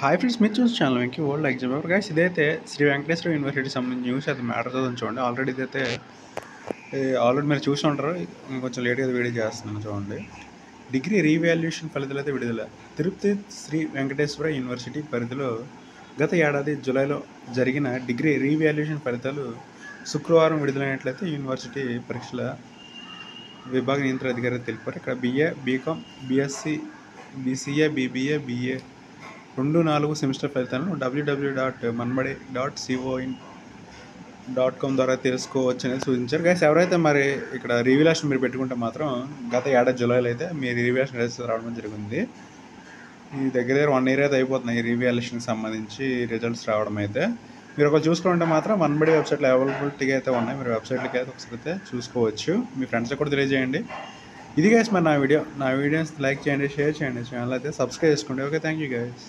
Hi friends, మీరు చూసిన channel Venky world exam paper guys. ఇదైతే శ్రీ వెంకటేశ్వర యూనివర్సిటీ సంబంధించి న్యూస్ అయితే మ్యాటర్ చదువుని చూడండి. ఆల్రెడీ మీరు చూసి ఉంటారు. కొంచెం లేట్గా వీడియో చేస్తున్నాను చూడండి. డిగ్రీ రీవాల్యుయేషన్ ఫలితాలు అయితే విడుదల. తిరుపతి శ్రీ వెంకటేశ్వర యూనివర్సిటీ పరిధిలో గత ఏడాది జూలైలో జరిగిన డిగ్రీ రీవాల్యుయేషన్ ఫలితాలు శుక్రవారం విడుదలైనట్లయితే యూనివర్సిటీ పరీక్షల విభాగ నియంత్రణ అధికారి తెలిపారు. ఇక్కడ BA, BCom, BSc, BCA, BBA, BA 2-4 semester ఫలితాలను www.manbade.co.in.com ద్వారా తెలుసుకోవచ్చు అనేది సూచించారు. గైస్, ఎవరైతే మరి ఇక్కడ రీవాల్యుయేషన్ మీరు పెట్టుకుంటే మాత్రం గత ఏడాది జూలైలో అయితే మీ రీవాల్యుయేషన్ రిజల్ట్స్ రావడం జరిగింది. ఈ దగ్గర 1 ఇయర్ అయితే అయిపోతున్నాయి ఈ రీవాల్యుయేషన్కి సంబంధించి రిజల్ట్స్ రావడం అయితే. మీరు ఒకవేళ చూసుకుంటే మాత్రం మన్బడి వెబ్సైట్లో అవైలబిలిటీగా అయితే ఉన్నాయి. మీరు వెబ్సైట్లకి అయితే ఒకసారి అయితే చూసుకోవచ్చు. మీ ఫ్రెండ్స్కి కూడా తెలియజేయండి. ఇది గైస్ మరి నా వీడియోస్ లైక్ చేయండి, షేర్ చేయండి, ఛానల్ అయితే సబ్స్క్రైబ్ చేసుకోండి. Okay, thank you guys.